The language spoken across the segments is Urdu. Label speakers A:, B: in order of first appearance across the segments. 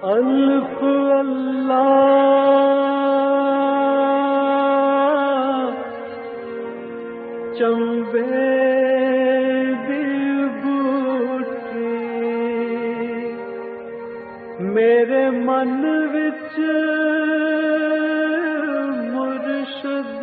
A: الف اللہ چمبے دی بوٹی میرے من وچ مرشد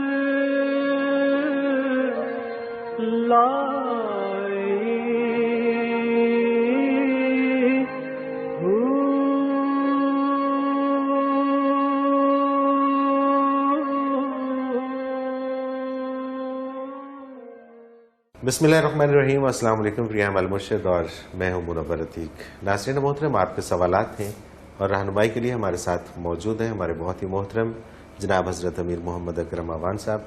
B: بسم اللہ الرحمن الرحیم. السلام علیکم. ریحان المرشد اور میں ہوں منور عتیق. ناظرین محترم، آپ کے سوالات ہیں اور رہنمائی کے لیے ہمارے ساتھ موجود ہیں ہمارے بہت ہی محترم جناب حضرت امیر محمد اکرم آوان صاحب.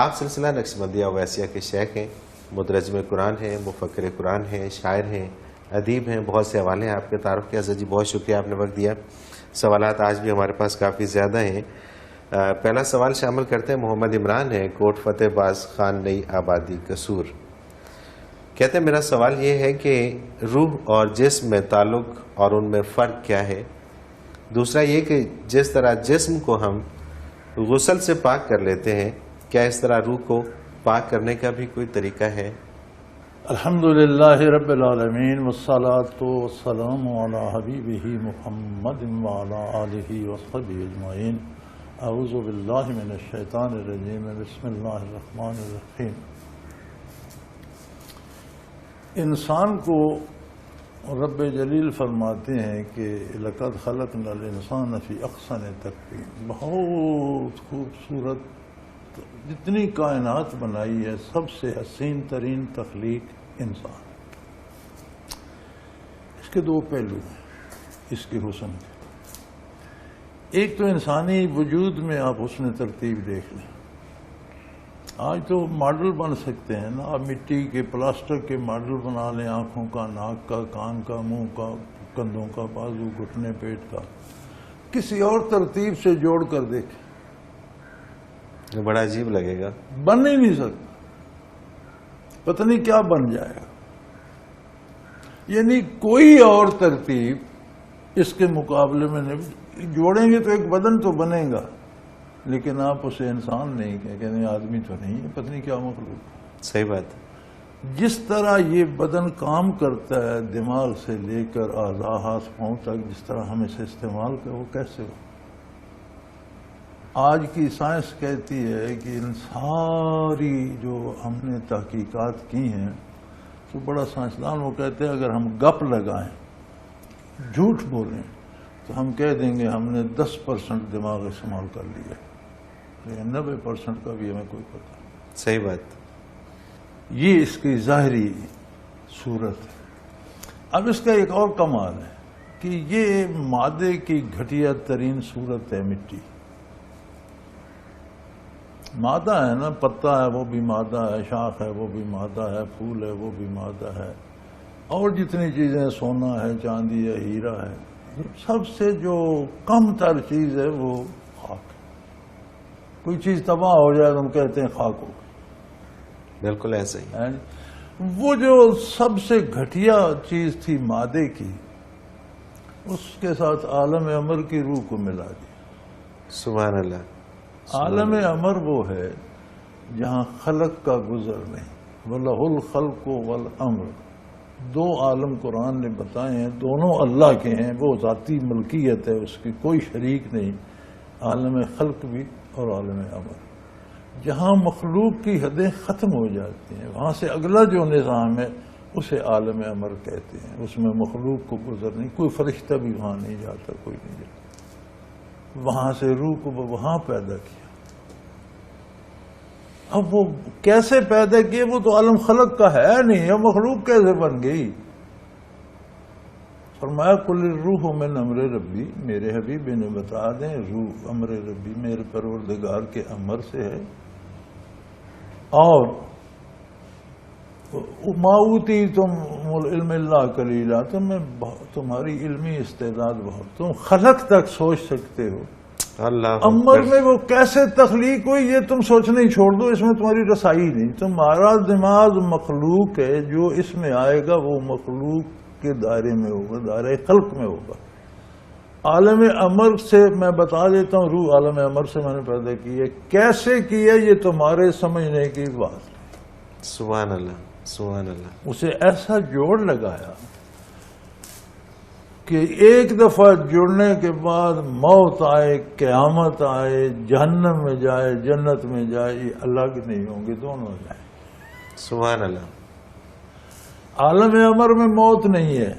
B: آپ سلسلہ نقشبندیہ اویسیہ کے شیخ ہیں، مترجم قرآن ہیں، مفکر قرآن ہیں، شاعر ہیں، ادیب ہیں. بہت سے حوالے ہیں آپ کے تعارف کے. حضرت جی بہت شکریہ، آپ نے وقت دیا. سوالات آج بھی ہمارے پاس کافی زیادہ ہیں. پہلا سوال شامل کرتے ہیں. محمد عمران ہے، کوٹ فتح باز خان نئی آبادی قصور. کہتے ہیں میرا سوال یہ ہے کہ روح اور جسم میں تعلق اور ان میں فرق کیا ہے؟ دوسرا یہ کہ جس طرح جسم کو ہم غسل سے پاک کر لیتے ہیں، کیا اس طرح روح کو پاک کرنے کا بھی کوئی طریقہ ہے؟
C: الحمدللہ رب العالمین والصلاة والسلام علی حبیبہ محمد وعلی آلہ وصحبہ اجمعین. اعوذ باللہ من الشیطان الرجیم. بسم اللہ الرحمن الرحیم. انسان کو رب جلیل فرماتے ہیں کہ لقد خلقنا الانسان فی احسن تقویم. بہت خوبصورت جتنی کائنات بنائی ہے سب سے حسین ترین تخلیق انسان. اس کے دو پہلو ہیں اس کے حسن کے. ایک تو انسانی وجود میں آپ حسن ترتیب دیکھ لیں. آج تو ماڈل بن سکتے ہیں نا، آپ مٹی کے پلاسٹر کے ماڈل بنا لیں، آنکھوں کا، ناک کا، کان کا، منہ کا، کندھوں کا، بازو، گھٹنے، پیٹ کا. کسی اور ترتیب سے جوڑ کر دیکھیں،
B: بڑا عجیب لگے گا.
C: بن ہی نہیں سکتا. پتہ نہیں کیا بن جائے گا. یعنی کوئی اور ترتیب اس کے مقابلے میں نہیں. جوڑیں گے تو ایک بدن تو بنے گا، لیکن آپ اسے انسان نہیں کہتے، آدمی تو نہیں ہے، پتہ نہیں کیا مخلوق.
B: صحیح بات.
C: جس طرح یہ بدن کام کرتا ہے دماغ سے لے کر اعضاء ہاتھ پاؤں تک، جس طرح ہم اسے استعمال کریں وہ کیسے ہو. آج کی سائنس کہتی ہے کہ ان ساری جو ہم نے تحقیقات کی ہیں، تو بڑا سائنسدان وہ کہتے ہیں اگر ہم گپ لگائیں، جھوٹ بولیں، تو ہم کہہ دیں گے ہم نے 10% دماغ استعمال کر لیا، لیکن 90% کا بھی ہمیں کوئی پتہ نہیں.
B: صحیح بات.
C: یہ اس کی ظاہری صورت ہے. اب اس کا ایک اور کمال ہے کہ یہ مادے کی گھٹیا ترین صورت ہے. مٹی مادہ ہے نا، پتا ہے وہ بھی مادہ ہے، شاخ ہے وہ بھی مادہ ہے، پھول ہے وہ بھی مادہ ہے، اور جتنی چیزیں، سونا ہے، چاندی ہے، ہیرا ہے، سب سے جو کم تر چیز ہے وہ خاک. کوئی چیز تباہ ہو جائے تو ہم کہتے ہیں خاک ہو گئی.
B: بالکل ایسے ہی.
C: وہ جو سب سے گھٹیا چیز تھی مادے کی، اس کے ساتھ عالم امر کی روح کو ملا دیا.
B: سبحان اللہ.
C: عالم امر وہ ہے جہاں خلق کا گزر نہیں. وَلَهُ الْخَلْقُ وَالْأَمْرُ. دو عالم قرآن نے بتائے ہیں، دونوں اللہ کے ہیں. وہ ذاتی ملکیت ہے، اس کی کوئی شریک نہیں. عالم خلق بھی اور عالم امر. جہاں مخلوق کی حدیں ختم ہو جاتی ہیں، وہاں سے اگلا جو نظام ہے اسے عالم امر کہتے ہیں. اس میں مخلوق کو گزر نہیں. کوئی فرشتہ بھی وہاں نہیں جاتا، کوئی نہیں جاتا. وہاں سے روح کو وہاں پیدا کیا. اب وہ کیسے پیدا کیے؟ وہ تو عالم خلق کا ہے نہیں، اب مخلوق کیسے بن گئی؟ فرمایا قل الروح من امر ربی. میرے حبیب نے بتا دیں روح امر ربی میرے پروردگار کے امر سے ہے. اور ما اوتیتم العلم الا قلیلا. تمہاری علمی استعداد بہت، تم خلق تک سوچ سکتے ہو.
B: اللہ
C: امر میں وہ کیسے تخلیق ہوئی یہ تم سوچنا ہی چھوڑ دو، اس میں تمہاری رسائی نہیں. تمہارا دماغ مخلوق ہے، جو اس میں آئے گا وہ مخلوق کے دائرے میں ہوگا، دائرے خلق میں ہوگا. عالم امر سے میں بتا دیتا ہوں، روح عالم امر سے میں نے پیدا کی ہے، کیسے کی ہے یہ تمہارے سمجھنے کی بات ہے۔
B: سبحان اللہ، سبحان اللہ۔
C: اسے ایسا جوڑ لگایا کہ ایک دفعہ جڑنے کے بعد موت آئے، قیامت آئے، جہنم میں جائے، جنت میں جائے، یہ الگ نہیں ہوں گے، دونوں جائیں۔
B: سبحان اللہ۔
C: عالم امر میں موت نہیں ہے،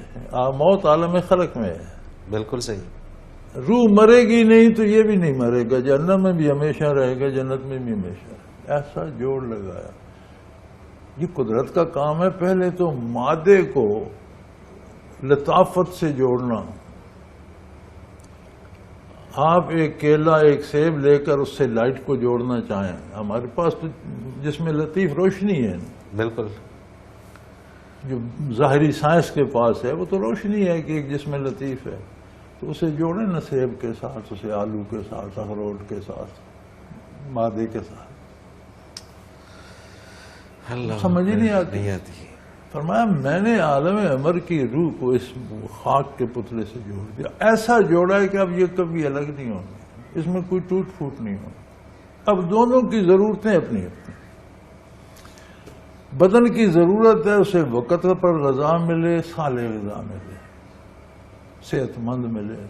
C: موت عالم خلق میں ہے۔
B: بالکل صحیح۔
C: روح مرے گی نہیں تو یہ بھی نہیں مرے گا، جہنم میں بھی ہمیشہ رہے گا، جنت میں بھی ہمیشہ رہے گا۔ ایسا جوڑ لگایا، یہ قدرت کا کام ہے۔ پہلے تو مادے کو لطافت سے جوڑنا۔ آپ ایک کیلا، ایک سیب لے کر اس سے لائٹ کو جوڑنا چاہیں، ہمارے پاس تو جس میں لطیف روشنی ہے،
B: بالکل۔
C: جو ظاہری سائنس کے پاس ہے وہ تو روشنی ہے کہ ایک جس میں لطیف ہے، تو اسے جوڑیں نا سیب کے ساتھ، اسے آلو کے ساتھ، اخروٹ کے ساتھ، مادے کے ساتھ،
B: اللہ
C: سمجھ ہی نہیں
B: نہیں
C: آتی۔
B: آتی۔
C: فرمایا میں نے عالم امر کی روح کو اس خاک کے پتلے سے جوڑ دیا، ایسا جوڑا ہے کہ اب یہ کبھی الگ نہیں ہوں گے، اس میں کوئی ٹوٹ پھوٹ نہیں ہوگی۔ اب دونوں کی ضرورتیں اپنی اپنی۔ بدن کی ضرورت ہے اسے وقت پر غذا ملے، صالح غذا ملے، صحت مند ملے،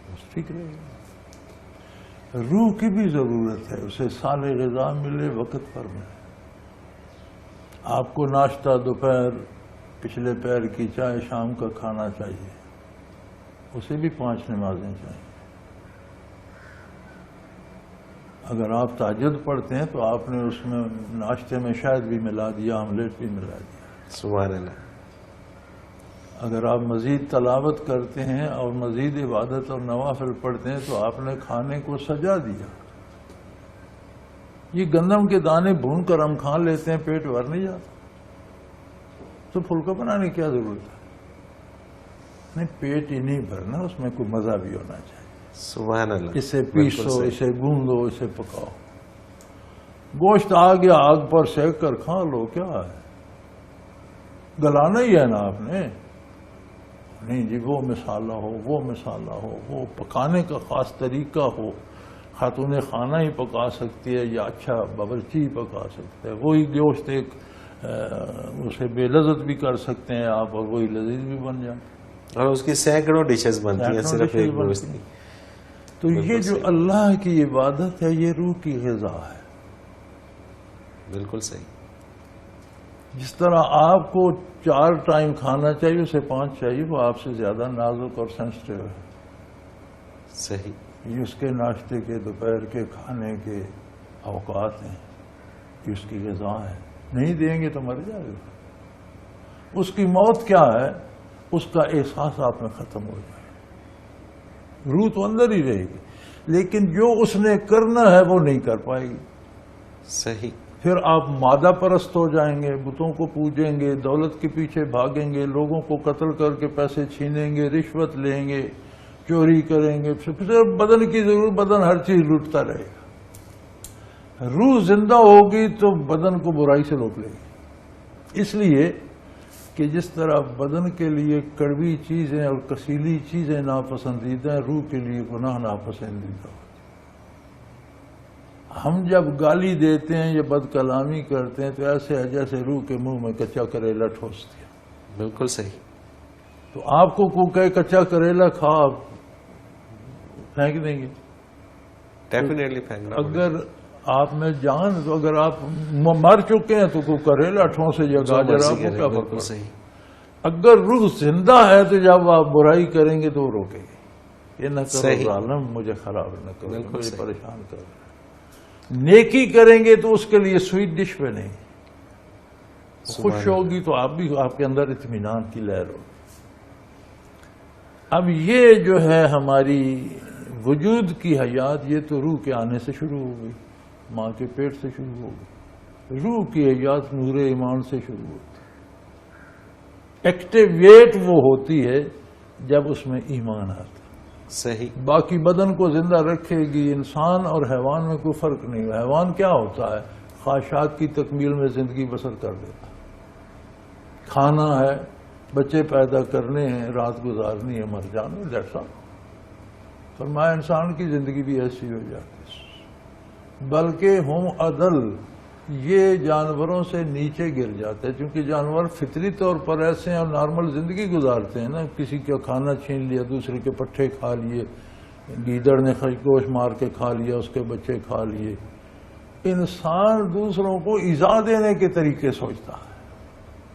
C: بس ٹھیک رہے گا۔ روح کی بھی ضرورت ہے اسے صالح غذا ملے، وقت پر ملے۔ آپ کو ناشتہ دوپہر، پچھلے پہر کی چائے، شام کا کھانا چاہیے، اسے بھی 5 نمازیں چاہیے۔ اگر آپ تہجد پڑھتے ہیں تو آپ نے اس میں ناشتے میں شاید بھی ملا دیا، آملیٹ بھی ملا دیا۔
B: سبحان اللہ۔
C: اگر آپ مزید تلاوت کرتے ہیں اور مزید عبادت اور نوافل پڑھتے ہیں تو آپ نے کھانے کو سجا دیا۔ یہ گندم کے دانے بھون کر ہم کھا لیتے ہیں، پیٹ بھر نہیں جاتا، تو پھلکا بنانے کی کیا ضرورت ہے؟ نہیں، پیٹ ہی نہیں بھرنا، اس میں کوئی مزہ بھی ہونا چاہیے۔
B: سبحان اللہ۔
C: اسے پیسو، اسے گوندو، اسے پکاؤ۔ گوشت آ گیا، آگ پر سیک کر کھا لو، کیا ہے؟ گلانا ہی ہے نا آپ نے۔ نہیں جی، وہ مسالہ ہو، وہ مسالہ ہو، وہ پکانے کا خاص طریقہ ہو، خاتون خانہ ہی پکا سکتی ہے یا اچھا باورچی ہی پکا سکتا ہے۔ وہی گوشت ایک اسے بے لذت بھی کر سکتے ہیں آپ، اور وہی لذیذ بھی بن جائے،
B: اور اس کی سینکڑوں ڈشز بنتی ہیں، صرف ایک گوشت نہیں۔
C: تو یہ جو اللہ کی عبادت ہے یہ روح کی غذا ہے۔
B: بالکل صحیح۔
C: جس طرح آپ کو 4 ٹائم کھانا چاہیے، اسے 5 چاہیے، وہ آپ سے زیادہ نازک اور سینسٹیو ہے۔
B: صحیح۔
C: یہ اس کے ناشتے کے، دوپہر کے کھانے کے اوقات ہیں، یہ اس کی غذا ہے۔ نہیں دیں گے تو مر جائے گا۔ اس کی موت کیا ہے؟ اس کا احساس آپ میں ختم ہو جائے۔ روح تو اندر ہی رہے گی، لیکن جو اس نے کرنا ہے وہ نہیں کر پائے گی۔
B: صحیح۔
C: پھر آپ مادہ پرست ہو جائیں گے، بتوں کو پوجیں گے، دولت کے پیچھے بھاگیں گے، لوگوں کو قتل کر کے پیسے چھینیں گے، رشوت لیں گے، چوری کریں گے، پھر بدن کی ضرورت، بدن ہر چیز لوٹتا رہے گا۔ روح زندہ ہوگی تو بدن کو برائی سے روک لے گی۔ اس لیے کہ جس طرح بدن کے لیے کڑوی چیزیں اور کسیلی چیزیں ناپسندیدہ ہیں، روح کے لیے گناہ ناپسندیدہ ہوتے ہیں۔ ہم جب گالی دیتے ہیں یا بد کلامی کرتے ہیں تو ایسے ہے جیسے روح کے منہ میں کچا کریلا ٹھوس دیا۔
B: بالکل صحیح۔
C: تو آپ کو کوئی کہے کچا کریلا کھا، آپ پھینک دیں گے؟
B: ڈیفینیٹلی پھینکنا۔
C: اگر آپ میں جان، تو اگر آپ مر چکے ہیں تو کوئی کریلا ٹھونسے یا گاجر، آپ کو کیا فرق؟
B: بالکل صحیح۔
C: اگر روح زندہ ہے تو جب آپ برائی کریں گے تو وہ روکے گی، یہ نہ کرو
B: صحیح۔
C: ظالم، مجھے خراب نہ کرو،
B: بالکل
C: مجھے
B: صحیح۔
C: پریشان کرو۔ نیکی کریں گے تو اس کے لیے سویٹ ڈش بنے گی، خوش ہوگی تو آپ بھی، آپ کے اندر اطمینان کی لہر ہوگی۔ اب یہ جو ہے ہماری وجود کی حیات، یہ تو روح کے آنے سے شروع ہو گئی، ماں کے پیٹ سے شروع ہو گئی۔ روح کی حیات نور ایمان سے شروع ہوتی ہے۔ ایکٹیویٹ وہ ہوتی ہے جب اس میں ایمان آتا ہے۔
B: صحیح۔
C: باقی بدن کو زندہ رکھے گی۔ انسان اور حیوان میں کوئی فرق نہیں ہے۔ حیوان کیا ہوتا ہے؟ خواہشات کی تکمیل میں زندگی بسر کر دیتا ہے۔ کھانا ہے، بچے پیدا کرنے ہیں، رات گزارنی ہے، مر جانا، دیٹس آل۔ فرمایا انسان کی زندگی بھی ایسی ہو جاتی ہے، بلکہ ہم عدل یہ جانوروں سے نیچے گر جاتے ہیں، کیونکہ جانور فطری طور پر ایسے ہیں اور نارمل زندگی گزارتے ہیں نا، کسی کا کھانا چھین لیا، دوسرے کے پٹھے کھا لیے، گیدڑ نے خرگوش مار کے کھا لیا، اس کے بچے کھا لیے۔ انسان دوسروں کو ایذا دینے کے طریقے سوچتا ہے،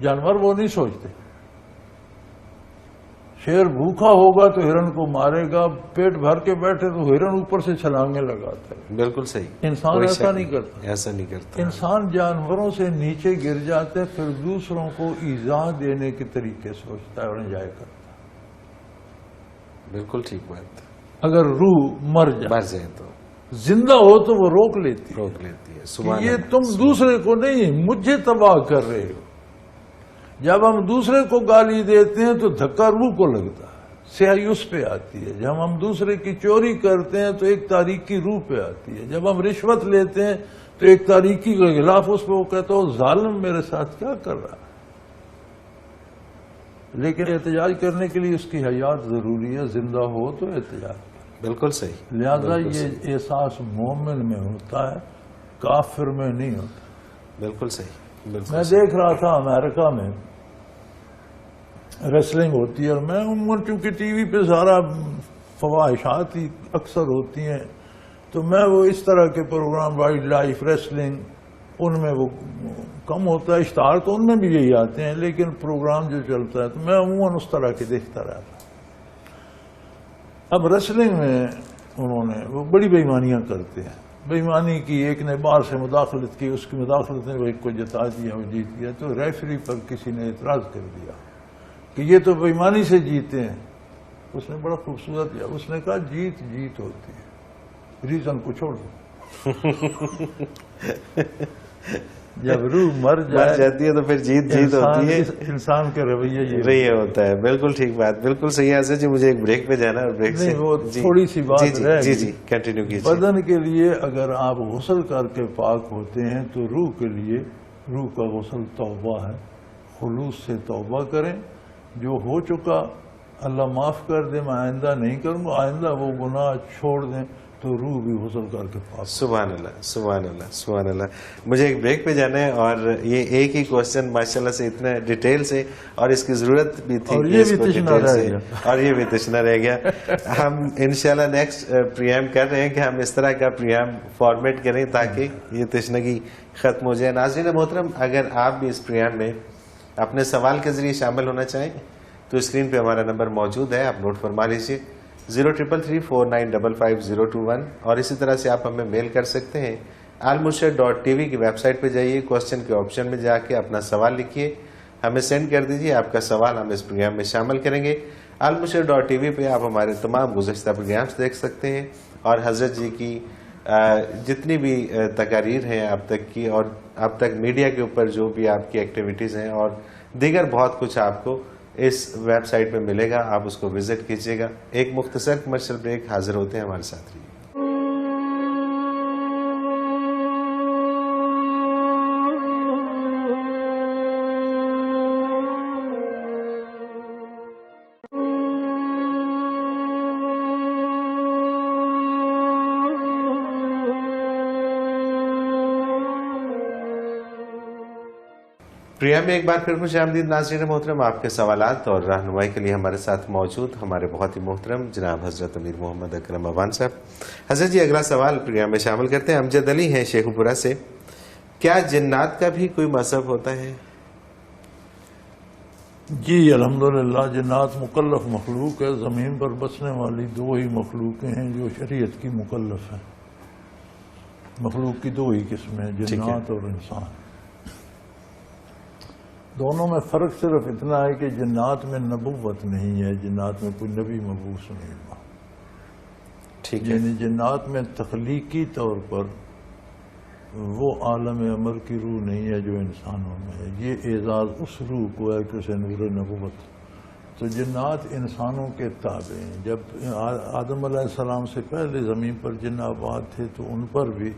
C: جانور وہ نہیں سوچتے۔ شیر بھوکا ہوگا تو ہرن کو مارے گا، پیٹ بھر کے بیٹھے تو ہرن اوپر سے چھلانگیں لگاتا ہے۔
B: بالکل صحیح،
C: انسان
B: کوئی
C: ایسا
B: شک
C: نہیں کرتا،
B: ایسا نہیں کرتا۔
C: انسان جانوروں سے نیچے گر جاتے، پھر دوسروں کو ایذا دینے کے طریقے سوچتا ہے اور انجوائے کرتا ہے۔
B: بالکل ٹھیک بات،
C: اگر روح مر
B: جائے تو
C: زندہ ہو تو وہ روک لیتی ہے
B: ہے۔
C: کہ یہ تم دوسرے کو نہیں مجھے تباہ کر رہے ہو۔ جب ہم دوسرے کو گالی دیتے ہیں تو دھکا روح کو لگتا ہے، سیاہی اس پہ آتی ہے۔ جب ہم دوسرے کی چوری کرتے ہیں تو ایک تاریکی روح پہ آتی ہے۔ جب ہم رشوت لیتے ہیں تو ایک تاریکی کے خلاف اس پہ وہ کہتا ہے ظالم میرے ساتھ کیا کر رہا ہے۔ لیکن احتجاج کرنے کے لیے اس کی حیات ضروری ہے، زندہ ہو تو احتجاج کرے۔
B: بالکل صحیح،
C: لہذا یہ احساس مومن میں ہوتا ہے، کافر میں نہیں ہوتا۔
B: بالکل صحیح، بالکل
C: میں دیکھ رہا تھا امریکہ میں ریسلنگ ہوتی ہے، اور میں عموماً چونکہ ٹی وی پہ سارا فواہشات ہی اکثر ہوتی ہیں، تو میں وہ اس طرح کے پروگرام وائلڈ لائف ریسلنگ ان میں وہ کم ہوتا ہے، اشتہار تو ان میں بھی یہی آتے ہیں، لیکن پروگرام جو چلتا ہے تو میں عموماً اس طرح کے دیکھتا رہتا۔ اب ریسلنگ میں انہوں نے وہ بڑی بے ایمانیاں کرتے ہیں، بے ایمانی کی، ایک نے باہر سے مداخلت کی، اس کی مداخلت نے وہ ایک کو جتا دیا، وہ جیت گیا، تو ریفری پر کسی نے اعتراض کر دیا کہ یہ تو بے ایمانی سے جیتے ہیں۔ اس نے بڑا خوبصورت کیا، اس نے کہا جیت جیت ہوتی ہے، ریزن کو چھوڑ دو۔ جب روح مر
B: جاتی ہے تو پھر جیت ہوتی ہے،
C: انسان کے رویہ
B: یہ ہوتا ہے۔ بالکل ٹھیک بات، بالکل صحیح ہے۔ جی مجھے ایک بریک پہ جانا ہے، اور بریک سے
C: وہ تھوڑی سی بات رہ گئی۔
B: جی کنٹینیو کیجیے۔
C: بدن کے لیے اگر آپ غسل کر کے پاک ہوتے ہیں تو روح کے لیے، روح کا غسل توبہ ہے، خلوص سے توبہ کریں، جو ہو چکا اللہ معاف کر دے، میں آئندہ نہیں کروں گا، آئندہ وہ گناہ چھوڑ دیں تو روح بھی غسل کر کے پاک۔
B: سبحان اللہ، سبحان اللہ، سبحان اللہ۔ مجھے ایک بریک پہ جانا ہے، اور یہ ایک ہی کوشچن ماشاءاللہ سے اتنا ڈیٹیل سے، اور اس کی ضرورت بھی تھی،
C: اور یہ بھی تشنا رہ گیا،
B: اور یہ بھی تشنا رہ گیا۔ ہم انشاءاللہ نیکسٹ پریام کر رہے ہیں کہ ہم اس طرح کا پریام فارمیٹ کریں تاکہ یہ تشنگی ختم ہو جائے۔ ناظرین محترم، اگر آپ بھی اس پریام میں اپنے سوال کے ذریعے شامل ہونا چاہیں تو اسکرین پہ ہمارا نمبر موجود ہے، آپ نوٹ فرما لیجیے، 033349555021، اور اسی طرح سے آپ ہمیں میل کر سکتے ہیں۔ almurshed.tv کی ویب سائٹ پہ جائیے، کوسچن کے آپشن میں جا کے اپنا سوال لکھیے، ہمیں سینڈ کر دیجیے آپ کا سوال، ہم اس پروگرام میں شامل کریں گے۔ almurshed.tv پہ آپ ہمارے تمام گزشتہ پروگرامز دیکھ سکتے ہیں، اور حضرت جی کی جتنی بھی تقاریر ہیں اب تک کی، اور اب تک میڈیا کے اوپر جو بھی آپ کی ایکٹیویٹیز ہیں، اور دیگر بہت کچھ آپ کو اس ویب سائٹ پہ ملے گا، آپ اس کو وزٹ کیجیے گا۔ ایک مختصر کمرشل بریک، حاضر ہوتے ہیں، ہمارے ساتھ رہیے۔ پریام میں ایک بار پھر خوش آمدید ناظرین محترم۔ آپ کے سوالات اور رہنمائی کے لیے ہمارے ساتھ موجود ہمارے بہت ہی محترم جناب حضرت امیر محمد اکرم افغان صاحب۔ حضرت جی اگلا سوال پریام میں شامل کرتے ہیں، امجد علی ہیں شیخو پورہ سے۔ کیا جنات کا بھی کوئی مذہب ہوتا ہے؟
C: جی الحمدللہ، جنات مکلف مخلوق ہے، زمین پر بسنے والی دو ہی مخلوقیں ہیں جو شریعت کی مکلف ہیں۔ مخلوق کی دو ہی قسمیں ہیں، جنات اور انسان۔ دونوں میں فرق صرف اتنا ہے کہ جنات میں نبوت نہیں ہے، جنات میں کوئی نبی مبعوث نہیں ہوا، یعنی جنات میں تخلیقی طور پر وہ عالم امر کی روح نہیں ہے جو انسانوں میں ہے۔ یہ اعزاز اس روح کو ہے کہ اسے نور نبوت۔ تو جنات انسانوں کے تابع ہیں۔ جب آدم علیہ السلام سے پہلے زمین پر جن آباد تھے تو ان پر بھی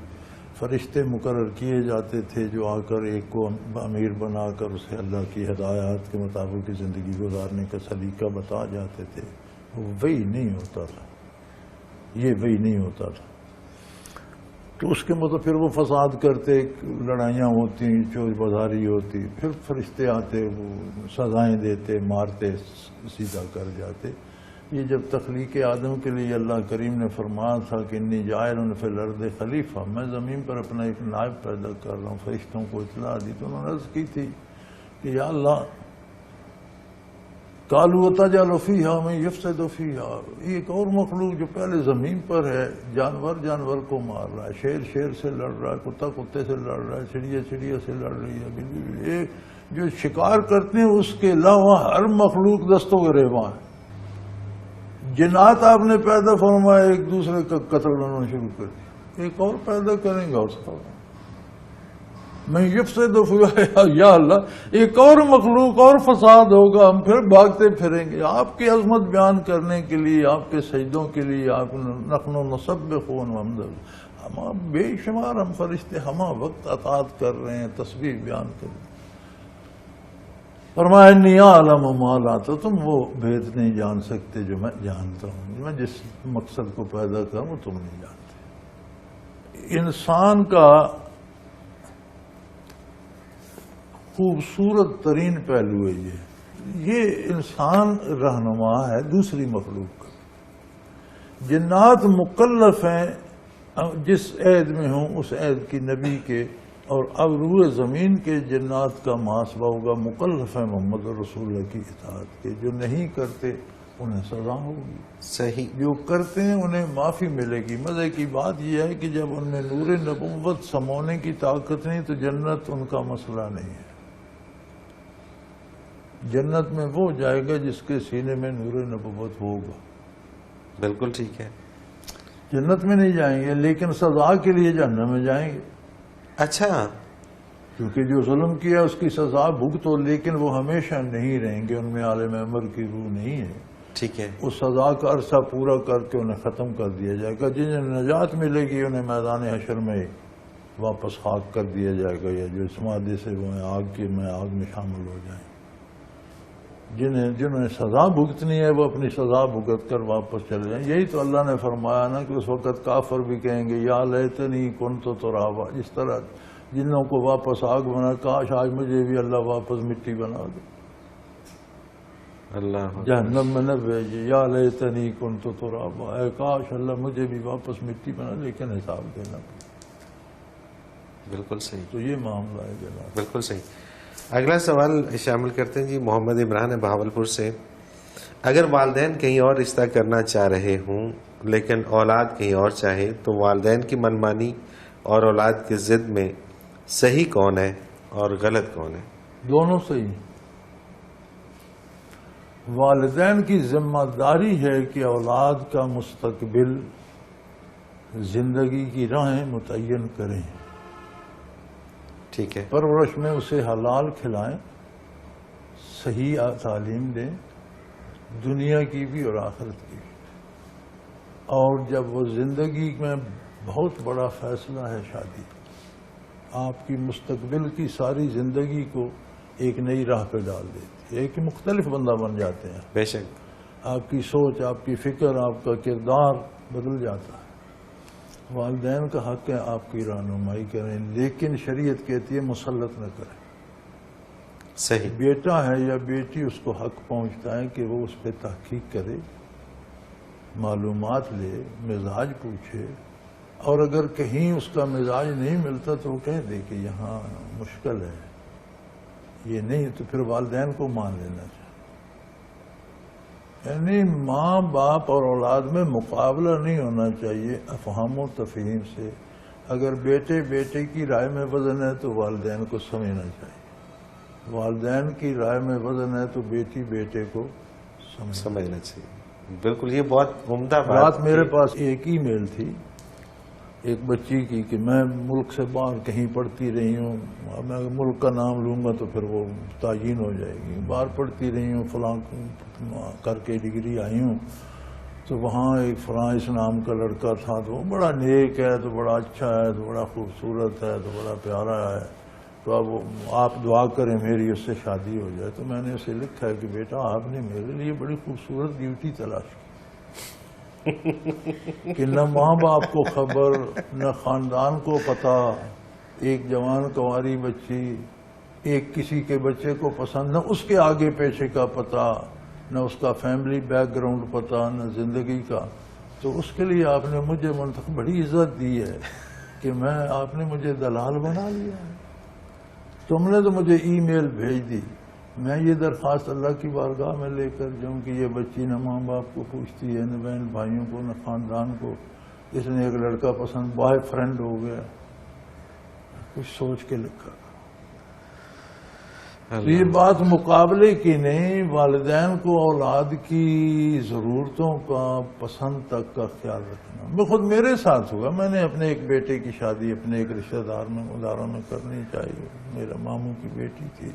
C: فرشتے مقرر کیے جاتے تھے جو آ کر ایک کو امیر بنا کر اسے اللہ کی ہدایات کے مطابق زندگی گزارنے کا سلیقہ بتا جاتے تھے، وہ وہی نہیں ہوتا تھا۔ یہ وہی نہیں ہوتا تھا. تو اس کے مطلب پھر وہ فساد کرتے، لڑائیاں ہوتی، چور بازاری ہوتی، پھر فرشتے آتے، وہ سزائیں دیتے، مارتے، سیدھا کر جاتے. یہ جب تخلیق آدم کے لیے اللہ کریم نے فرمایا تھا کہ انی جاعل فی الارض خلیفہ، میں زمین پر اپنا ایک نائب پیدا کر رہا ہوں، فرشتوں کو اطلاع دی تو انہوں نے عرض کی تھی کہ یا اللہ قالوا وتجعل فیہا من یفسد فیہا، ایک اور مخلوق جو پہلے زمین پر ہے، جانور کو مار رہا ہے، شیر سے لڑ رہا ہے، کتا کتے سے لڑ رہا ہے، چڑیا سے لڑ رہی ہے، بلی ایک جو شکار کرتے ہیں اس کے علاوہ ہر مخلوق دستوں کے ریواں ہے. جنات آپ نے پیدا فرمایا، ایک دوسرے کا قتل کرنا شروع کر دیا، ایک اور پیدا کریں گے اور میں یفسد فیہا، یا اللہ ایک اور مخلوق اور فساد ہوگا، ہم پھر بھاگتے پھریں گے. آپ کی عظمت بیان کرنے کے لیے، آپ کے سجدوں کے لیے، آپ نحن نسبح ونحمدہ، ہم بے شمار ہم فرشتے ہمہ وقت اطاعت کر رہے ہیں، تسبیح بیان کر رہے ہیں. فرمایا انی اعلم ما لا تعلمون، تم وہ بھید نہیں جان سکتے جو میں جانتا ہوں، میں جس مقصد کو پیدا کروں وہ تم نہیں جانتے. انسان کا خوبصورت ترین پہلو ہے یہ انسان رہنما ہے دوسری مخلوق کا. جنات مکلف ہیں جس عہد میں ہوں اس عہد کی نبی کے، اور اب روح زمین کے جنات کا محاسبہ ہوگا. مکلف ہیں محمد رسول اللہ کی اطاعت کے، جو نہیں کرتے انہیں سزا ہوگی،
B: صحیح.
C: جو کرتے ہیں انہیں معافی ملے گی. مزے کی بات یہ ہے کہ جب ان میں نور نبوت سمونے کی طاقت نہیں تو جنت ان کا مسئلہ نہیں ہے. جنت میں وہ جائے گا جس کے سینے میں نور نبوت ہوگا.
B: بالکل ٹھیک ہے.
C: جنت میں نہیں جائیں گے لیکن سزا کے لیے جہنم میں جائیں گے.
B: اچھا،
C: کیونکہ جو ظلم کیا اس کی سزا بھگتو، لیکن وہ ہمیشہ نہیں رہیں گے، ان میں عالم عمر کی روح نہیں ہے.
B: ٹھیک ہے.
C: اس سزا کا عرصہ پورا کر کے انہیں ختم کر دیا جائے گا. جنہیں نجات ملے گی انہیں میدان حشر میں واپس خاک کر دیا جائے گا، یا جو اس مادے سے وہ آگ میں شامل ہو جائیں. جنہیں سزا بھگتنی ہے وہ اپنی سزا بھگت کر واپس چلے جائیں. یہی تو اللہ نے فرمایا نا کہ اس وقت کافر بھی کہیں گے یا لیتنی کنت ترابا، جس طرح جنوں کو واپس آگ بنا، کاش آج مجھے بھی اللہ واپس مٹی بنا دے،
B: اللہ
C: جہنم میں نہ بھیجے. یا لیتنی کنت ترابا، اے کاش اللہ مجھے بھی واپس مٹی بنا، لیکن حساب دینا پڑے.
B: بالکل صحیح.
C: تو یہ معاملہ ہے جناب.
B: بالکل صحیح. اگلا سوال شامل کرتے ہیں جی محمد عمران بہاولپور سے. اگر والدین کہیں اور رشتہ کرنا چاہ رہے ہوں لیکن اولاد کہیں اور چاہے تو والدین کی منمانی اور اولاد کی ضد میں صحیح کون ہے اور غلط کون ہے؟
C: دونوں صحیح. والدین کی ذمہ داری ہے کہ اولاد کا مستقبل، زندگی کی راہیں متعین کریں،
B: ٹھیک ہے.
C: پرورش میں اسے حلال کھلائیں، صحیح تعلیم دیں، دنیا کی بھی اور آخرت کی بھی. اور جب وہ زندگی میں بہت بڑا فیصلہ ہے شادی، آپ کی مستقبل کی ساری زندگی کو ایک نئی راہ پہ ڈال دیتی ہے، ایک مختلف بندہ بن جاتے ہیں.
B: بے شک.
C: آپ کی سوچ، آپ کی فکر، آپ کا کردار بدل جاتا ہے. والدین کا حق ہے آپ کی رہنمائی کریں، لیکن شریعت کہتی ہے مسلط نہ کریں.
B: صحیح.
C: بیٹا ہے یا بیٹی، اس کو حق پہنچتا ہے کہ وہ اس پہ تحقیق کرے، معلومات لے، مزاج پوچھے، اور اگر کہیں اس کا مزاج نہیں ملتا تو وہ کہہ دے کہ یہاں مشکل ہے، یہ نہیں، تو پھر والدین کو مان لینا چاہیے. یعنی ماں باپ اور اولاد میں مقابلہ نہیں ہونا چاہیے افہام و تفہیم سے. اگر بیٹے کی رائے میں وزن ہے تو والدین کو سمجھنا چاہیے، والدین کی رائے میں وزن ہے تو بیٹی بیٹے کو
B: سمجھنا چاہیے. بالکل، یہ بہت عمدہ
C: بات. میرے پاس ایک ای میل تھی ایک بچی کی کہ میں ملک سے باہر کہیں پڑھتی رہی ہوں، میں ملک کا نام لوں گا تو پھر وہ تعین ہو جائے گی، باہر پڑھتی رہی ہوں، فلاں کر کے ڈگری آئی ہوں، تو وہاں ایک فلاں اس نام کا لڑکا تھا، تو وہ بڑا نیک ہے، تو بڑا اچھا ہے، تو بڑا خوبصورت ہے، تو بڑا پیارا ہے، تو اب آپ دعا کریں میری اس سے شادی ہو جائے. تو میں نے اسے لکھا ہے کہ بیٹا آپ نے میرے لیے بڑی خوبصورت ڈیوٹی تلاش کی، کہ نہ ماں باپ کو خبر، نہ خاندان کو پتہ، ایک جوان کنواری بچی ایک کسی کے بچے کو پسند، نہ اس کے آگے پیچھے کا پتہ، نہ اس کا فیملی بیک گراؤنڈ پتہ، نہ زندگی کا. تو اس کے لیے آپ نے مجھے بڑی عزت دی ہے کہ آپ نے مجھے دلال بنا لیا ہے. تم نے تو مجھے ای میل بھیج دی، میں یہ درخواست اللہ کی بارگاہ میں لے کر جاؤں کہ یہ بچی نہ ماں باپ کو پوچھتی ہے، نہ بہن بھائیوں کو، نہ خاندان کو. اس نے ایک لڑکا پسند، بوائے فرینڈ ہو گیا. کچھ سوچ کے لکھا. تو یہ بات مقابلے کی نہیں، والدین کو اولاد کی ضرورتوں کا، پسند تک کا خیال رکھنا. میں خود میرے ساتھ ہوا، میں نے اپنے ایک بیٹے کی شادی اپنے ایک رشتہ داروں میں کرنی چاہیے. میرا ماموں کی بیٹی تھی،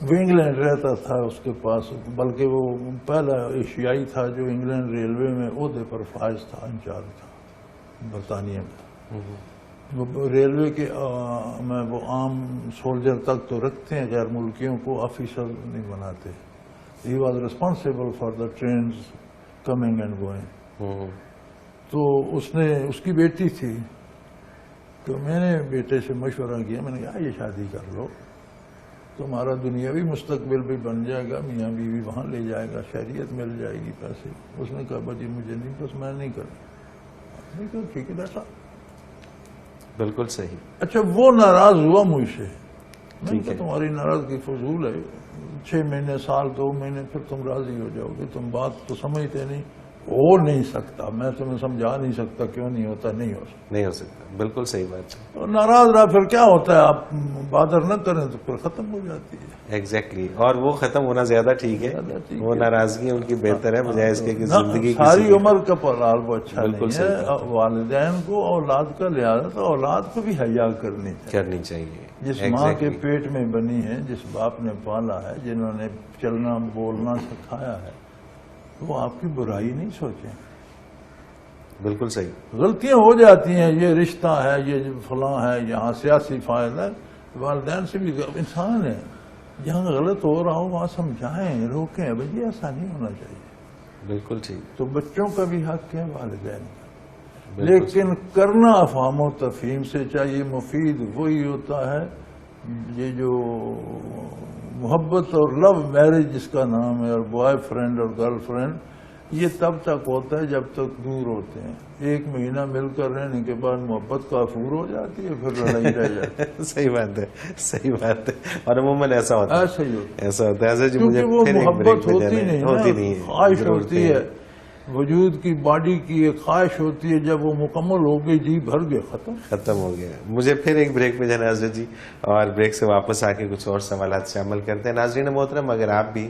C: وہ انگلینڈ رہتا تھا، اس کے پاس بلکہ وہ پہلا ایشیائی تھا جو انگلینڈ ریلوے میں عہدے پر فائز تھا، انچارج تھا برطانیہ میں. وہ ریلوے کے میں وہ عام سولجر تک تو رکھتے ہیں، غیر ملکیوں کو آفیسر نہیں بناتے. He was responsible for the trains coming and going. تو اس کی بیٹی تھی، تو میں نے بیٹے سے مشورہ کیا. میں نے کہا یہ شادی کر لو، تمہارا دنیاوی مستقبل بھی بن جائے گا، میاں بیوی وہاں لے جائے گا، شہریت مل جائے گی، پیسے. اس نے کہا بجی مجھے نہیں، بس میں نہیں کروں. میں کہا ٹھیک ہے بیٹا.
B: بالکل صحیح.
C: اچھا وہ ناراض ہوا مجھ سے. میں کہا تمہاری ناراضگی فضول ہے، 6 مہینے، سال، 2 مہینے پھر تم راضی ہو جاؤ گے. تم بات تو سمجھتے نہیں. ہو نہیں سکتا، میں تمہیں سمجھا نہیں سکتا کیوں نہیں ہوتا. نہیں ہو سکتا.
B: بالکل صحیح بات ہے.
C: ناراض رہا پھر کیا ہوتا ہے، آپ بادر نہ کریں تو پھر ختم ہو جاتی ہے.
B: ایگزیکٹلی. اور وہ ختم ہونا زیادہ ٹھیک ہے. وہ ناراضگی ان کی بہتر ہے بجائے اس کے کہ زندگی
C: ساری عمر کا پلال وہ اچھا نہیں ہے. والدین کو اولاد کا لحاظ تو اولاد کو بھی حیا کرنی
B: چاہیے.
C: جس ماں کے پیٹ میں بنی ہے، جس باپ نے پالا ہے، جنہوں نے چلنا بولنا سکھایا ہے، وہ آپ کی برائی نہیں سوچیں.
B: بالکل صحیح.
C: غلطیاں ہو جاتی ہیں، یہ رشتہ ہے، یہ فلاں ہے، یہاں سیاسی فائدہ ہے. والدین سے بھی انسان ہے، جہاں غلط ہو رہا ہو وہاں سمجھائیں، روکیں. بھائی ایسا نہیں ہونا چاہیے. بالکل ٹھیک. تو بچوں کا بھی حق ہے، والدین کا. لیکن کرنا افہام و تفہیم سے چاہیے. مفید وہی ہوتا ہے یہ جو محبت اور لو میرج جس کا نام ہے، اور بوائے فرینڈ اور گرل فرینڈ، یہ تب تک ہوتا ہے جب تک دور ہوتے ہیں. 1 مہینہ مل کر رہنے کے بعد محبت کافور ہو جاتی ہے، پھر لڑائی رہ جاتی ہے.
B: صحیح بات ہے، صحیح بات ہے. اور عموماً ایسا ہوتا ہے
C: کیونکہ وہ محبت ہوتی نہیں، خواہش ہوتی ہے، وجود کی باڈی کی ایک خواہش ہوتی ہے. جب وہ مکمل ہو گئی، جی بھر گئے، ختم
B: ہو گیا. مجھے پھر ایک بریک میں جانا حضرت جی، اور بریک سے واپس آ کے کچھ اور سوالات شامل کرتے ہیں. ناظرین محترم، اگر آپ بھی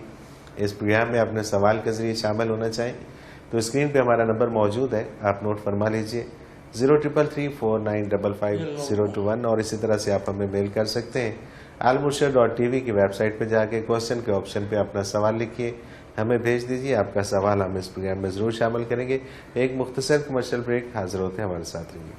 B: اس پروگرام میں اپنے سوال کے ذریعے شامل ہونا چاہیں تو اسکرین پہ ہمارا نمبر موجود ہے، آپ نوٹ فرما لیجئے 033349552021. اور اسی طرح سے آپ ہمیں میل کر سکتے ہیں. almurshid.tv کی ویب سائٹ پہ جا کے کوسچن کے آپشن پہ اپنا سوال لکھیے، ہمیں بھیج دیجیے. آپ کا سوال ہم اس پروگرام میں ضرور شامل کریں گے. ایک مختصر کمرشل بریک، حاضر ہوتے ہیں، ہمارے ساتھ رہیے گا.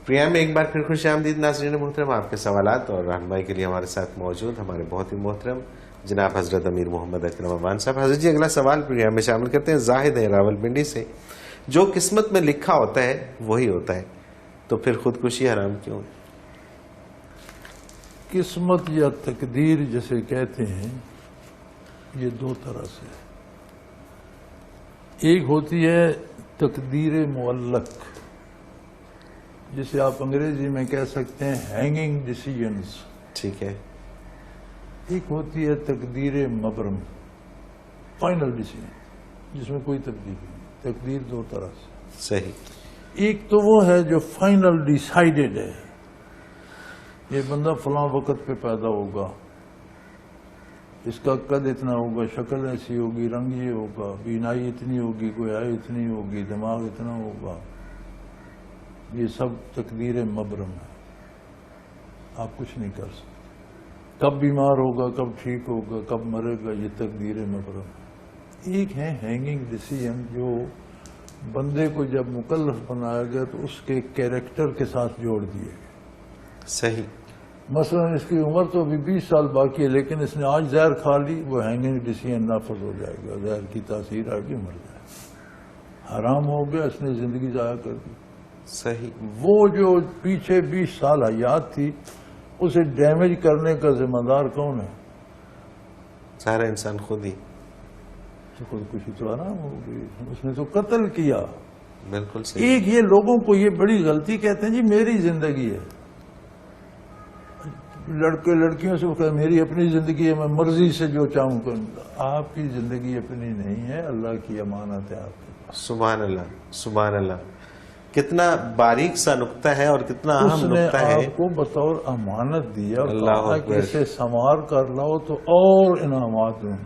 B: پروگرام میں ایک بار پھر خوش آمدید ناظرین محترم. آپ کے سوالات اور رہنمائی کے لیے ہمارے ساتھ موجود ہمارے بہت ہی محترم جناب حضرت امیر محمد اکرم افغان صاحب. حضرت جی، اگلا سوال پروگرام میں شامل کرتے ہیں. زاہد ہے راولپنڈی سے. جو قسمت میں لکھا ہوتا ہے وہی ہوتا ہے، تو پھر خودکشی حرام کیوں ہے؟
C: قسمت یا تقدیر جسے کہتے ہیں، یہ 2 طرح سے. ایک ہوتی ہے تقدیر معلق، جسے آپ انگریزی میں کہہ سکتے ہیں ہینگنگ ڈیسیژنز.
B: ٹھیک ہے.
C: ایک ہوتی ہے تقدیر مبرم، فائنل ڈیسیژن، جس میں کوئی تبدیلی نہیں. تقدیر 2 طرح سے.
B: صحیح.
C: ایک تو وہ ہے جو فائنل ڈیسائیڈڈ ہے، یہ بندہ فلاں وقت پہ پیدا ہوگا، اس کا قد اتنا ہوگا، شکل ایسی ہوگی، رنگ یہ ہوگا، بینائی اتنی ہوگی، گویائی اتنی ہوگی، دماغ اتنا ہوگا. یہ سب تقدیر مبرم ہے، آپ کچھ نہیں کر سکتے. کب بیمار ہوگا، کب ٹھیک ہوگا، کب مرے گا، یہ تقدیر مبرم۔ ایک ہے ہینگنگ ڈیسیژن، جو بندے کو جب مکلف بنایا گیا تو اس کے کیریکٹر کے ساتھ جوڑ دیے گئے۔
B: صحیح۔
C: مثلا اس کی عمر تو ابھی 20 سال باقی ہے، لیکن اس نے آج زہر کھا لی، وہ ہینگنگ ڈیسیژن نافذ ہو جائے گا، زہر کی تاثیر آگے مر جائے گا۔ حرام ہو گیا، اس نے زندگی ضائع کر دی۔
B: صحیح۔
C: وہ جو پیچھے 20 سال حیات تھی، اسے ڈیمیج کرنے کا ذمہ دار کون ہے؟
B: سارا انسان خود ہی۔
C: تو خودکشی تو حرام ہو گئی، اس نے تو قتل کیا۔
B: بالکل صحیح۔
C: ایک یہ لوگوں کو یہ بڑی غلطی کہتے ہیں، جی میری زندگی ہے، لڑکے لڑکیوں سے کہتے ہیں میری اپنی زندگی ہے، میں مرضی سے جو چاہوں کروں گا۔ آپ کی زندگی اپنی نہیں ہے، اللہ کی امانت ہے آپ کے پاس۔
B: سبحان اللہ، سبحان اللہ، کتنا باریک سا نقطہ ہے اور کتنا
C: اس
B: اہم
C: نے
B: نقطہ ہے۔
C: آپ کو بطور امانت دیا اور
B: اللہ
C: کہا کہ
B: اکبر۔
C: اسے سنوار کر لاؤ تو اور انعامات دوں،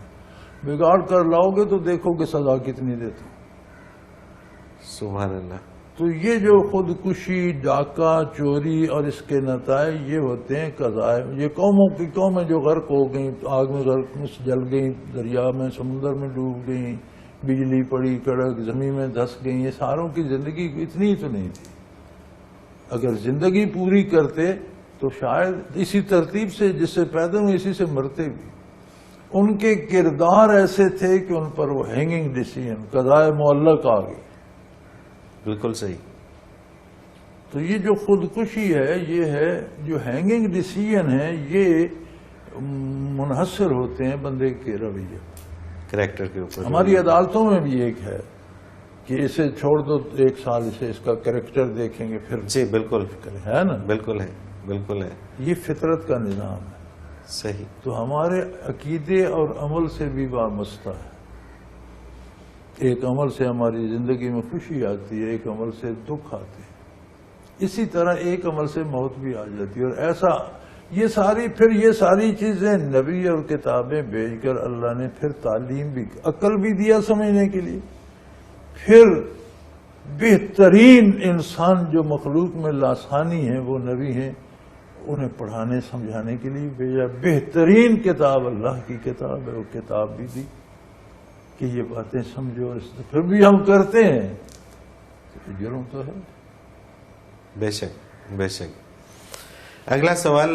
C: بگاڑ کر لاؤ گے تو دیکھو کہ سزا کتنی دیتا ہوں۔
B: سبحان اللہ۔
C: تو یہ جو خودکشی، ڈاکہ، چوری اور اس کے نتائج یہ ہوتے ہیں قضائے۔ یہ قوموں کی قومیں جو غرق ہو گئیں، آگ میں غرق جل گئیں، دریا میں، سمندر میں ڈوب گئیں، بجلی پڑی کڑک، زمین میں دھس گئیں، یہ ساروں کی زندگی اتنی تو نہیں تھی۔ اگر زندگی پوری کرتے تو شاید اسی ترتیب سے جس سے پیدا ہوئے اسی سے مرتے بھی۔ ان کے کردار ایسے تھے کہ ان پر وہ ہینگنگ ڈیسیژن، قضائے معلق آ گئی۔
B: بالکل صحیح۔
C: تو یہ جو خودکشی ہے، یہ ہے جو ہینگنگ ڈیسیژن ہے، یہ منحصر ہوتے ہیں بندے کے رویے،
B: کریکٹر کے اوپر۔
C: ہماری عدالتوں میں بھی ایک ہے کہ اسے چھوڑ دو 1 سال، اسے اس کا کریکٹر دیکھیں گے پھر
B: جی بالکل
C: ہے نا،
B: بالکل ہے، بالکل ہے۔
C: یہ فطرت کا نظام ہے۔
B: صحیح۔
C: تو ہمارے عقیدے اور عمل سے بھی وابستہ ہے۔ ایک عمل سے ہماری زندگی میں خوشی آتی ہے، ایک عمل سے دکھ آتے ہیں، اسی طرح ایک عمل سے موت بھی آ جاتی ہے۔ اور ایسا یہ ساری چیزیں نبی اور کتابیں بھیج کر اللہ نے پھر تعلیم بھی، عقل بھی دیا سمجھنے کے لیے، پھر بہترین انسان جو مخلوق میں لاسانی ہیں وہ نبی ہیں، انہیں پڑھانے سمجھانے کے لیے بھیجا۔ بہترین کتاب اللہ کی کتاب ہے، وہ کتاب بھی دی کہ یہ باتیں سمجھو، اور پھر بھی ہم کرتے ہیں تو جرم تو ہے۔
B: بے شک، بے شک۔ اگلا سوال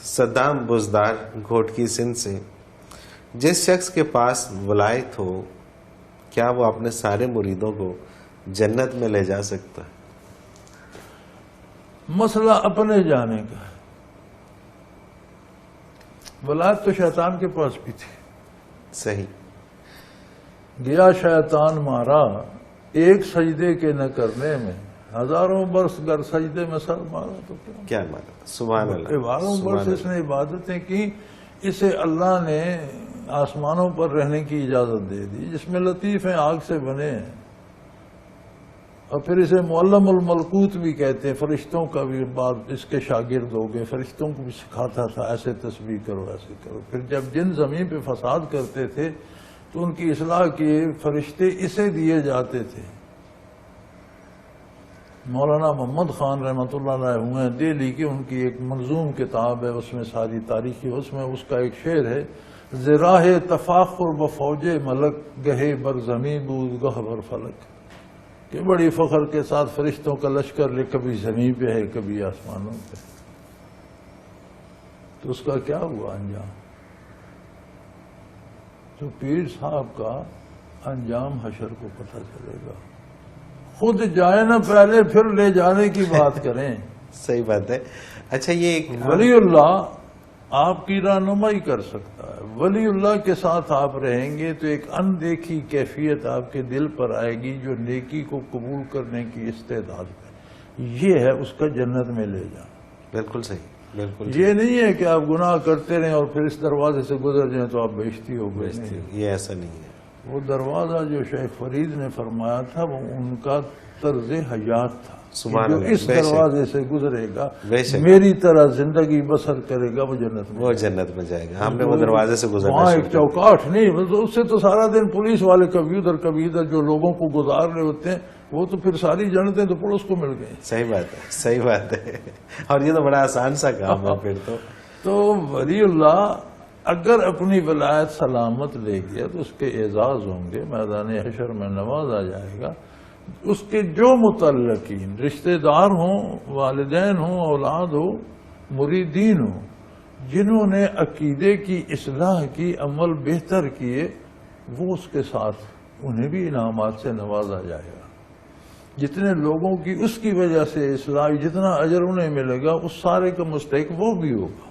B: صدام بزدار گھوٹکی سندھ سے، جس شخص کے پاس ولایت ہو کیا وہ اپنے سارے مریدوں کو جنت میں لے جا سکتا ہے؟
C: مسئلہ اپنے جانے کا ہے۔ ولایت تو شیطان کے پاس بھی تھی،
B: صحیح۔
C: گیا شیطان مارا ایک سجدے کے نہ کرنے میں، ہزاروں برس گر سجدے میں سر مارا تو
B: کیا مانا؟ سبحان اللہ،
C: ہزاروں برس
B: سبحان
C: اس نے عبادتیں کی، اسے اللہ نے آسمانوں پر رہنے کی اجازت دے دی، جس میں لطیف ہیں، آگ سے بنے ہیں، اور پھر اسے معلم الملکوت بھی کہتے ہیں، فرشتوں کا بھی بعد اس کے شاگرد ہو گئے، فرشتوں کو بھی سکھاتا تھا ایسے تسبیح کرو، ایسے کرو۔ پھر جب جن زمین پہ فساد کرتے تھے تو ان کی اصلاح کے فرشتے اسے دیے جاتے تھے۔ مولانا محمد خان رحمۃ اللہ علیہ ہوئے ہیں دہلی کی، ان کی ایک منظوم کتاب ہے، اس میں ساری تاریخی، اس میں اس کا ایک شعر ہے، زراہ تفاخر بفوج ملک گہے بر زمین بود گہ بر فلک، کہ بڑی فخر کے ساتھ فرشتوں کا لشکر لے کبھی زمین پہ ہے کبھی آسمانوں پہ۔ تو اس کا کیا ہوا انجام؟ تو پیر صاحب کا انجام حشر کو پتہ چلے گا، خود جائے نہ پہلے پھر لے جانے کی بات کریں۔
B: صحیح بات ہے۔ اچھا، یہ ایک
C: ولی اللہ آپ کی رہنمائی کر سکتا ہے، ولی اللہ کے ساتھ آپ رہیں گے تو ایک اندیکھی کیفیت آپ کے دل پر آئے گی جو نیکی کو قبول کرنے کی استعداد ہے، یہ ہے اس کا جنت میں لے جانا۔
B: بالکل صحیح، بالکل
C: یہ نہیں ہے کہ آپ گناہ کرتے رہیں اور پھر اس دروازے سے گزر جائیں تو آپ بیشتی ہو گئے،
B: یہ ایسا نہیں ہے۔
C: وہ دروازہ جو شیخ فرید نے فرمایا تھا وہ ان کا طرز حیات تھا،
B: سبحان
C: جو
B: اللہ،
C: اس
B: بے شک،
C: دروازے سے گزرے گا،
B: بے شک،
C: میری طرح زندگی بسر کرے گا، وہ جنت میں
B: وہ جنت میں جائے گا۔ ہم نے وہ دروازے سے گزرنا
C: وہاں
B: شروع
C: ایک
B: کیا۔
C: چوکاٹ نہیں، اس سے تو سارا دن پولیس والے کبھی ادھر جو لوگوں کو گزار رہے ہوتے ہیں، وہ تو پھر ساری جنتیں تو پولیس کو مل گئی۔
B: صحیح بات ہے، صحیح بات ہے، اور یہ تو بڑا آسان سا کام ہے پھر تو۔
C: تو ولی اللہ اگر اپنی ولایت سلامت لے گیا تو اس کے اعزاز ہوں گے، میدان حشر میں نوازا جائے گا. اس کے جو متعلقین رشتہ دار ہوں، والدین ہوں، اولاد ہو، مریدین ہوں، جنہوں نے عقیدے کی اصلاح کی، عمل بہتر کیے، وہ اس کے ساتھ انہیں بھی انعامات سے نوازا جائے گا. جتنے لوگوں کی اس کی وجہ سے اصلاح، جتنا اجر انہیں ملے گا اس سارے کا مستحق وہ بھی ہوگا،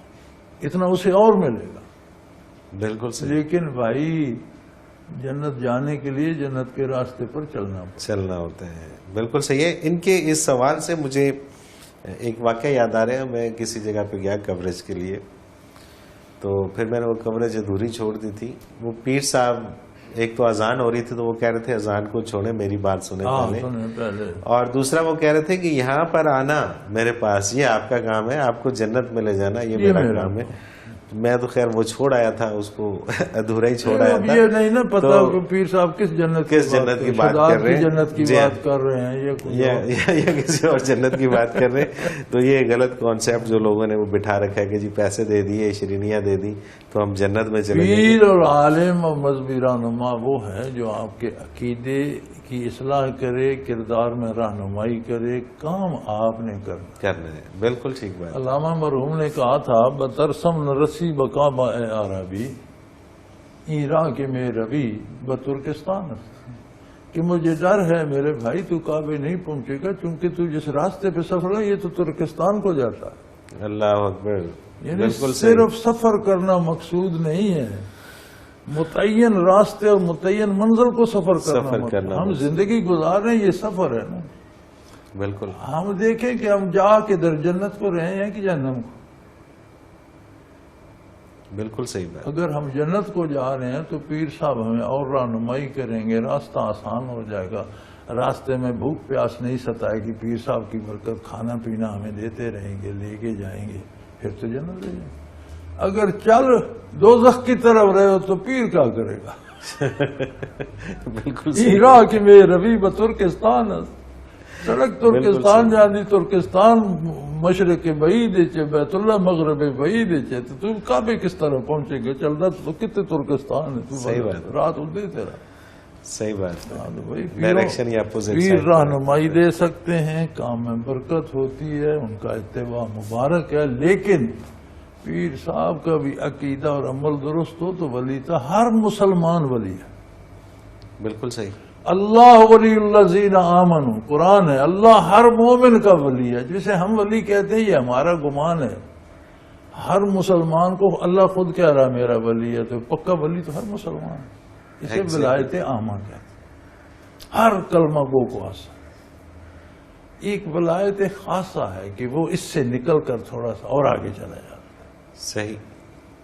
C: اتنا اسے اور ملے گا.
B: بالکل صحیح.
C: لیکن بھائی جنت جانے کے لیے جنت کے راستے پر چلنا
B: ہوتا ہے. بالکل صحیح ہے. ان کے اس سوال سے مجھے ایک واقعہ یاد آ رہا ہے. میں کسی جگہ پہ گیا کوریج کے لیے، تو پھر میں نے وہ کوریج ادھوری چھوڑ دی تھی. وہ پیر صاحب، ایک تو اذان ہو رہی تھی تو وہ کہہ رہے تھے اذان کو چھوڑیں، میری بات سنیں پہلے. اور دوسرا وہ کہہ رہے تھے کہ یہاں پر آنا میرے پاس یہ آپ کا کام ہے، آپ کو جنت میں لے جانا یہ میرا کام ہے. میں تو خیر وہ چھوڑ آیا تھا، اس کو ادھورا ہی چھوڑ آیا تھا.
C: یہ نہیں نا پتا پیر صاحب کس جنت
B: کی بات کر رہے ہیں،
C: جنت کی بات کر رہے ہیں
B: یا کسی اور جنت کی بات کر رہے ہیں. تو یہ غلط کانسیپٹ جو لوگوں نے وہ بٹھا رکھا ہے کہ جی پیسے دے دیے، شرینیاں دے دی تو ہم جنت میں چلے گئے.
C: پیر اور عالم اور مذہبی رہنما وہ ہے جو آپ کے عقیدے کی اصلاح کرے، کردار میں رہنمائی کرے، کام آپ نے کرنا
B: ہے. بالکل ٹھیک بات.
C: علامہ مرحوم نے کہا تھا بترسم نرسی بقا با عربی ایران کے میں روی بترکستان، کہ مجھے ڈر ہے میرے بھائی تو کعبے نہیں پہنچے گا، چونکہ تو جس راستے پہ سفر ہے یہ تو ترکستان کو جاتا ہے.
B: اللہ اکبر.
C: یعنی صرف سفر کرنا مقصود نہیں ہے، متعین راستے اور متعین منزل کو سفر کرنا. ہم زندگی گزار رہے ہیں، یہ سفر ہے نا.
B: بالکل.
C: ہم دیکھیں کہ ہم جا کے در جنت کو رہے ہیں کہ جہنم کو.
B: بالکل صحیح بات.
C: اگر ہم جنت کو جا رہے ہیں تو پیر صاحب ہمیں اور رہنمائی کریں گے، راستہ آسان ہو جائے گا. راستے میں بھوک پیاس نہیں ستائے گی، پیر صاحب کی برکت کھانا پینا ہمیں دیتے رہیں گے، لے کے جائیں گے، پھر تو جنت لے جائیں گے. اگر چل دوزخ کی طرف رہے ہو تو پیر کیا کرے گا.
B: بالکل.
C: عراق میں روی بترکستان، سڑک ترکستان جانی، ترکستان مشرق بعید ہے، بیت اللہ مغرب بعید ہے، تو تم کعبے کس طرح پہنچے گے؟ چلتا تو کتنے ترکستان ہے.
B: صحیح بات.
C: رات اٹھتے تیرا.
B: صحیح بات.
C: ڈائریکشن یا پیر رہنمائی دے سکتے ہیں، کام میں برکت ہوتی ہے، ان کا اتباع مبارک ہے. لیکن پیر صاحب کا بھی عقیدہ اور عمل درست ہو تو ولی تھا. ہر مسلمان ولی ہے.
B: بالکل صحیح.
C: اللہ ولی الذین آمنوا، قرآن ہے. اللہ ہر مومن کا ولی ہے. جسے ہم ولی کہتے ہیں یہ ہمارا گمان ہے. ہر مسلمان کو اللہ خود کہہ رہا میرا ولی ہے، تو پکا ولی تو ہر مسلمان ہے. اسے ولایت عامہ کہتے ہیں. ہر کلمہ گو کو آسا. ایک ولایت خاصہ ہے کہ وہ اس سے نکل کر تھوڑا سا اور آگے چلا جاتا.
B: صحیح.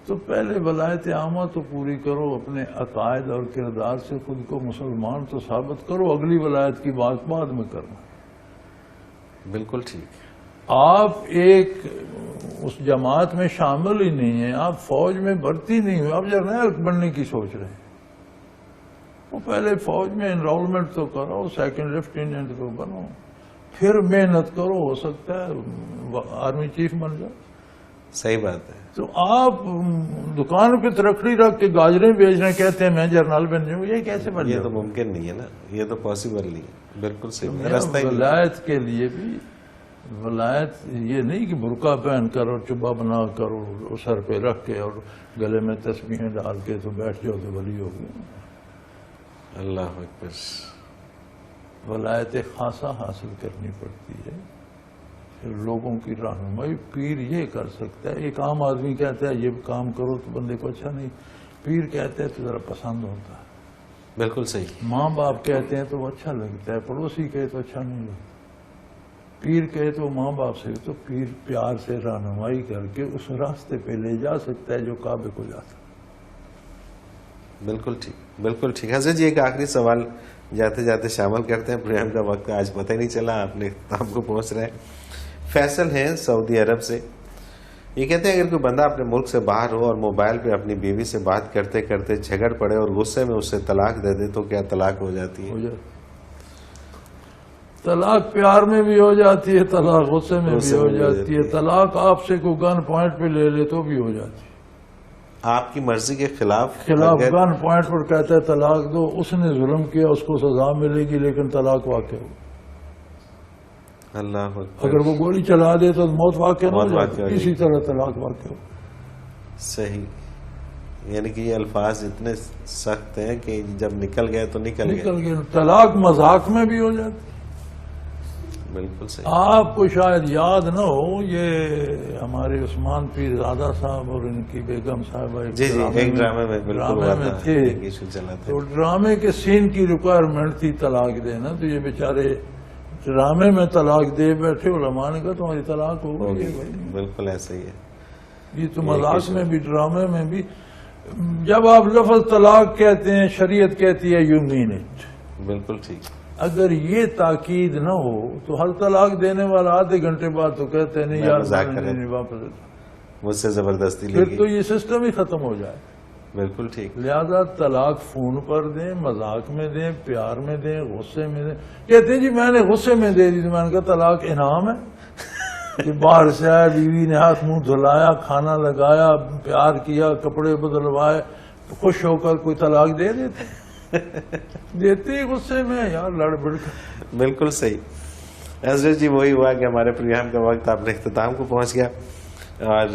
C: تو پہلے ولایت عامہ تو پوری کرو، اپنے عقائد اور کردار سے خود کو مسلمان تو ثابت کرو، اگلی ولایت کی بات بعد میں کرنا.
B: بالکل ٹھیک.
C: آپ ایک اس جماعت میں شامل ہی نہیں ہیں، آپ فوج میں بھرتی نہیں ہوئے، آپ جرنیل بننے کی سوچ رہے ہیں. وہ پہلے فوج میں انرولمنٹ تو کرو، سیکنڈ لیفٹیننٹ کو بنو، پھر محنت کرو، ہو سکتا ہے آرمی چیف بن جاؤ.
B: صحیح بات ہے.
C: تو آپ دکان پہ ترکڑی رکھ کے گاجریں بیچ رہے ہیں، کہتے ہیں میں جرنل بن جاؤں. یہ کیسے بن جائے؟
B: یہ تو ممکن نہیں ہے نا، یہ تو پاسبل نہیں ہے. بالکل صحیح.
C: ولایت کے لیے بھی ولایت یہ نہیں کہ برقع پہن کر اور چبا بنا کر اور سر پہ رکھ کے اور گلے میں تسبیحیں ڈال کے تو بیٹھ جاؤ تو ولی ہو گئے.
B: اللہ اکبر.
C: ولایت خاصہ حاصل کرنی پڑتی ہے. پھر لوگوں کی رہنمائی پیر یہ کر سکتا ہے. ایک عام آدمی کہتا ہے یہ کام کرو تو بندے کو اچھا نہیں، پیر کہتے ہیں تو ذرا پسند ہوتا ہے.
B: بالکل صحیح.
C: ماں باپ کہتے ہیں تو وہ اچھا لگتا ہے، پڑوسی کہے تو اچھا نہیں لگتا. پیر کہے تو ماں باپ سے تو پیر پیار سے رہنمائی کر کے اس راستے پہ لے جا سکتا ہے جو کعبے کو جاتا ہے.
B: بالکل ٹھیک. بالکل ٹھیک. حضرت جی ایک آخری سوال جاتے جاتے شامل کرتے ہیں. پروگرام کا وقت آج پتہ ہی نہیں چلا، آپ نے اختتام کو پہنچ رہے ہیں. فیصل ہیں سعودی عرب سے. یہ کہتے ہیں اگر کوئی بندہ اپنے ملک سے باہر ہو اور موبائل پہ اپنی بیوی سے بات کرتے کرتے جھگڑ پڑے اور غصے میں اسے طلاق دے دے تو کیا طلاق ہو جاتی ہے؟
C: طلاق پیار میں بھی ہو جاتی ہے، طلاق غصے میں بھی
B: غصے
C: ہو
B: میں بھی ہو
C: جاتی ہے،
B: جاتی ہے۔
C: طلاق آپ سے کوئی گن پوائنٹ پہ لے لے تو بھی ہو جاتی ہے،
B: آپ کی مرضی کے خلاف
C: خلاف گن پوائنٹ پر کہتا ہے طلاق دو، اس نے ظلم کیا، اس کو سزا ملے گی لیکن طلاق واقع ہو۔
B: اللہ اکبر،
C: اگر وہ گولی چلا دے تو موت واقع نہ ہو
B: موت واقع ہو
C: جاتی،
B: جائے
C: اسی طرح طلاق واقع ہو۔
B: صحیح، یعنی کہ یہ الفاظ اتنے سخت ہیں کہ جب نکل گئے تو نکل
C: نکل
B: گئے۔
C: گئے۔ طلاق مذاق میں بھی ہو جاتی۔
B: بالکل صحیح،
C: آپ کو شاید یاد نہ ہو، یہ ہمارے عثمان پیر زادہ صاحب اور ان کی بیگم صاحبہ
B: جی جی، ایک ڈرامے میں بالکل
C: ڈرامے
B: ہوا
C: میں
B: تھا،
C: تھے،
B: ایک ایشو چلا تھا۔
C: تو ڈرامے کے سین کی ریکوائرمنٹ تھی طلاق دینا، تو یہ بیچارے ڈرامے میں طلاق دے بیٹھے، علماء نے کہا تمہاری طلاق ہو گئی ہے بھائی۔
B: بالکل ایسا ہی ہے۔
C: یہ تو مذاق میں بھی ڈرامے میں بھی، جب آپ لفظ طلاق کہتے ہیں شریعت کہتی ہے یو مین اٹ۔
B: بالکل ٹھیک،
C: اگر یہ تاکید نہ ہو تو ہر طلاق دینے والا آدھے گھنٹے بعد تو کہتے ہیں نہیں
B: میں
C: یار
B: مذاق
C: میں
B: کر رہا
C: نہیں واپس،
B: مجھ سے زبردستی لی
C: پھر تو
B: گئی۔
C: یہ سسٹم ہی ختم ہو جائے۔
B: بالکل ٹھیک،
C: لہذا طلاق فون پر دیں، مذاق میں دیں، پیار میں دیں، غصے میں دیں۔ کہتے ہیں جی میں نے غصے میں دے دی، تو میں نے کہا طلاق انعام ہے کہ باہر سے آیا، بیوی نے ہاتھ منہ دھلایا، کھانا لگایا، پیار کیا، کپڑے بدلوائے، خوش ہو کر کوئی طلاق دے دیتے؟ دیتے ہی غصے میں یار، لڑ بڑ کر۔
B: بالکل صحیح۔ حضرت جی وہی ہوا کہ ہمارے پروگرام کا وقت اپنے اختتام کو پہنچ گیا، اور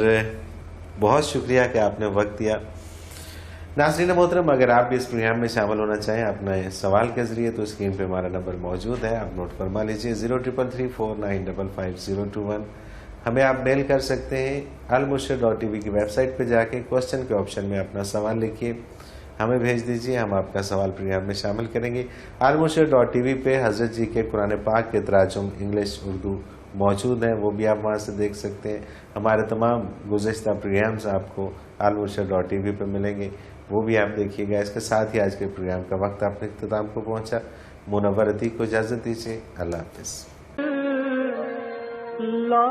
B: بہت شکریہ کہ آپ نے وقت دیا۔ ناظرین محترم، اگر آپ بھی اس پروگرام میں شامل ہونا چاہیں اپنے سوال کے ذریعے، تو اسکرین پہ ہمارا نمبر موجود ہے، آپ نوٹ فرما لیجئے 033349555021۔ ہمیں آپ میل کر سکتے ہیں almurshid.tv کی ویب سائٹ پہ جا کے کوسچن کے آپشن میں اپنا سوال لکھیے، ہمیں بھیج دیجئے، ہم آپ کا سوال پروگرام میں شامل کریں گے۔ almurshid.tv پہ حضرت جی کے قرآن پاک کے تراجم انگلش اردو موجود ہیں، وہ بھی آپ وہاں سے دیکھ سکتے ہیں۔ ہمارے تمام گزشتہ پروگرامز آپ کو almurshid.tv پہ ملیں گے، وہ بھی آپ دیکھیے گا۔ اس کے ساتھ ہی آج کے پروگرام کا وقت اپنے اختتام کو پہنچا۔ منور عتیق کو اجازت دیجیے، اللہ حافظ۔
A: لا